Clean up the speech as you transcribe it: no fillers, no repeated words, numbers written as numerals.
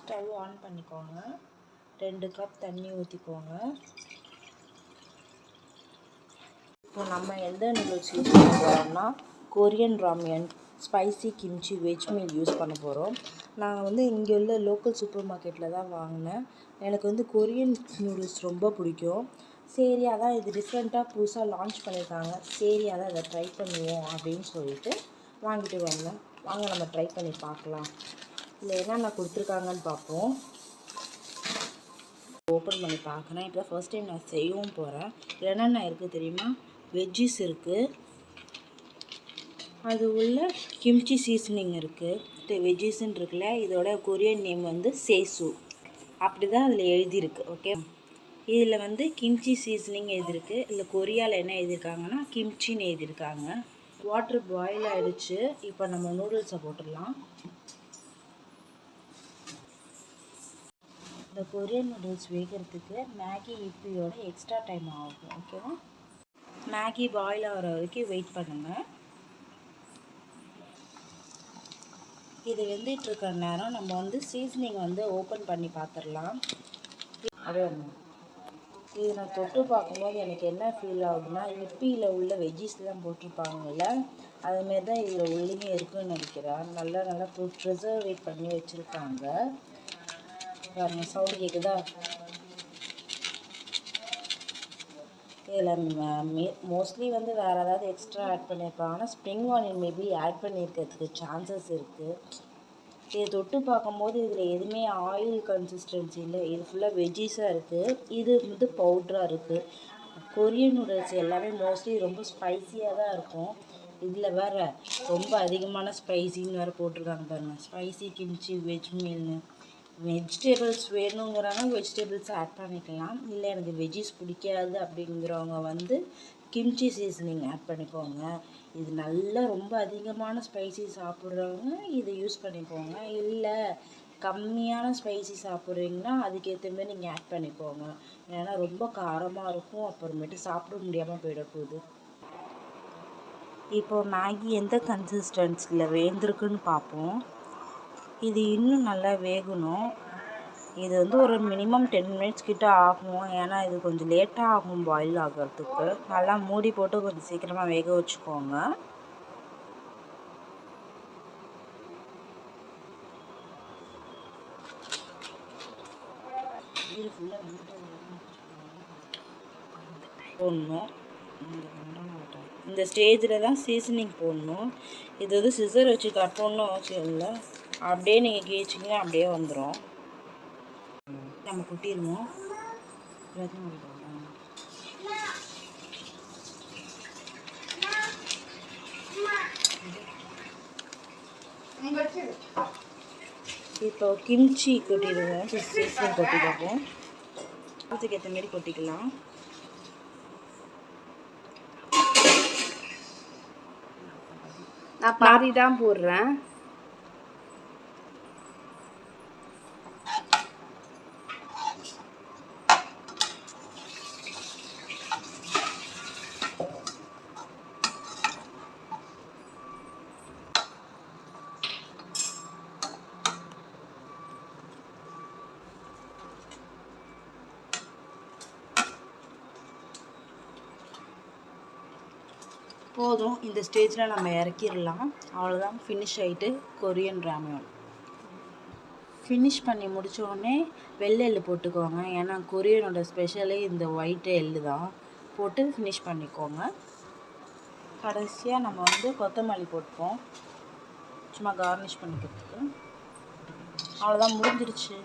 Stove on பண்ணிக்கோங்க. 2 cup தண்ணி ஊற்றிக்கோங்க. இப்போ நம்ம எந்த நூடுல்ஸ் யூஸ் பண்ண போகிறோம்னா Korean ramyeon spicy kimchi veg meal use பண்ண போகிறோம். நான் வந்து இங்கே உள்ள லோக்கல் சூப்பர் மார்க்கெட்டில் தான் வாங்கினேன். எனக்கு வந்து கொரியன் நூடுல்ஸ் ரொம்ப பிடிக்கும். சரி, அதான் இது டிஃப்ரெண்ட்டாக புதுசாக லான்ச் பண்ணியிருக்காங்க, சரி அதான் அதை ட்ரை பண்ணுவோம் அப்படின்னு சொல்லிட்டு வாங்கிட்டு வந்தேன். வாங்க நம்ம ட்ரை பண்ணி பார்க்கலாம். இதில் என்னென்ன கொடுத்துருக்காங்கன்னு பார்ப்போம். ஓப்பன் பண்ணி பார்க்குறேன். இப்போ தான் ஃபர்ஸ்ட் டைம் நான் செய்யவும் போகிறேன். என்னென்ன இருக்குது தெரியுமா? வெஜ்ஜீஸ் இருக்குது, அது உள்ள கிம்ச்சி சீசனிங் இருக்குது. வெஜ்ஜீஸ்ன்னு இருக்குல்ல, இதோட கொரியன் நேம் வந்து சேசு, அப்படி தான் அதில் எழுதியிருக்கு. ஓகே, இதில் வந்து கிம்ச்சி சீசனிங் எழுதியிருக்கு. இதில் கொரியாவில் என்ன எழுதியிருக்காங்கன்னா கிம்ச்சின்னு எழுதியிருக்காங்க. வாட்டர் பாயில் ஆகிடுச்சு. இப்போ நம்ம நூடுல்ஸை போட்டுடலாம். இந்த கொரியன் நூடுல்ஸ் வேகிறதுக்கு மேகி இப்பியோட எக்ஸ்ட்ரா டைம் ஆகும். ஓகேவா? மேகி பாயில் ஆகிற வரைக்கும் வெயிட் பண்ணுங்கள். இது வெந்துட்டுருக்கிற நேரம் நம்ம வந்து சீசனிங் வந்து ஓப்பன் பண்ணி பார்த்துடலாம். அதே இது நான் தொட்டு பார்க்கும்போது எனக்கு என்ன ஃபீல் ஆகுதுன்னா, இப்பியில் உள்ள வெஜ்ஜீஸ்லாம் போட்டிருப்பாங்கல்ல, அதுமாரி தான் இதில் உள்ளேயும் இருக்குதுன்னு நினைக்கிறேன். நல்லா ப்ரிசர்வேட் பண்ணி வச்சுருக்காங்க. பாருங்கள், சவுண்டு கேட்குதா? இதில் மோஸ்ட்லி வந்து வேறு ஏதாவது எக்ஸ்ட்ரா ஆட் பண்ணியிருப்பாங்க. ஆனால் ஸ்ப்ரிங் ஆனியன் மேபி ஆட் பண்ணியிருக்கிறதுக்கு சான்சஸ் இருக்குது. இதை தொட்டு பார்க்கும்போது இதில் எதுவுமே ஆயில் கன்சிஸ்டன்சி இல்லை. இது ஃபுல்லாக வெஜ்ஜீஸாக இருக்குது. இது வந்து பவுட்ராக இருக்குது. கொரியன் நூடுல்ஸ் எல்லாமே மோஸ்ட்லி ரொம்ப ஸ்பைஸியாக தான் இருக்கும். இதில் வேறு ரொம்ப அதிகமான ஸ்பைசின்னு வேறு போட்டிருக்காங்க பாருங்கள். ஸ்பைசி கிம்ச்சி வெஜ் மீல்னு. வெஜிடபிள்ஸ் வேணுங்கிறாங்க, வெஜிடபிள்ஸ் ஆட் பண்ணிக்கலாம். இல்லை எனக்கு வெஜ்ஜீஸ் பிடிக்காது அப்படிங்கிறவங்க வந்து கிம்ச்சி சீசனிங் ஆட் பண்ணிக்கோங்க. இது நல்லா ரொம்ப அதிகமான ஸ்பைசி சாப்பிட்றவங்க இதை யூஸ் பண்ணிக்கோங்க. இல்லை கம்மியான ஸ்பைசி சாப்பிட்றீங்கன்னா அதுக்கேற்ற மாதிரி நீங்கள் ஆட் பண்ணிக்கோங்க. ஏன்னா ரொம்ப காரமாக இருக்கும், அப்புறமேட்டு சாப்பிட முடியாமல் போயிட போகுது. இப்போ மேகி எந்த கன்சிஸ்டன்சியில் வேந்திருக்குன்னு பார்ப்போம். இது இன்னும் நல்லா வேகணும். இது வந்து ஒரு மினிமம் 10 மினிட்ஸ் கிட்ட ஆகும். ஏன்னா இது கொஞ்சம் லேட்டாக ஆகும் பாயில் ஆகிறதுக்கு. நல்லா மூடி போட்டு கொஞ்சம் சீக்கிரமாக வேக வச்சுக்கோங்க. போடணும். இந்த ஸ்டேஜில் தான் சீசனிங் போடணும். இது வந்து சிசர் வச்சு கட் பண்ணணும் அவசியம் இல்லை. அப்படியே நீங்கள் கீழ்ச்சிங்கன்னா அப்படியே வந்துடும். நம்ம குட்டிடுவோம். இப்போ கிம்ச்சி கொட்டிடுவோம். சீசனிங் கொட்டி பார்ப்போம். அதுக்கு ஏற்ற மாரி கொட்டிக்கலாம். நான் பாதி தான் போடுறேன். போதும். இந்த ஸ்டேஜில் நம்ம இறக்கிடலாம். அவ்வளோதான், ஃபினிஷ் ஆகிட்டு கொரியன் ராமியன். ஃபினிஷ் பண்ணி முடித்தோடனே வெள்ளை எள்ளு போட்டுக்கோங்க. ஏன்னா கொரியனோட ஸ்பெஷலே இந்த ஒயிட் எள்ளு தான். போட்டு ஃபினிஷ் பண்ணிக்கோங்க. கடைசியாக நம்ம வந்து கொத்தமல்லி போட்டுப்போம், சும்மா கார்னிஷ் பண்ணிக்கிறதுக்கு. அவ்வளோதான், முடிஞ்சிருச்சு.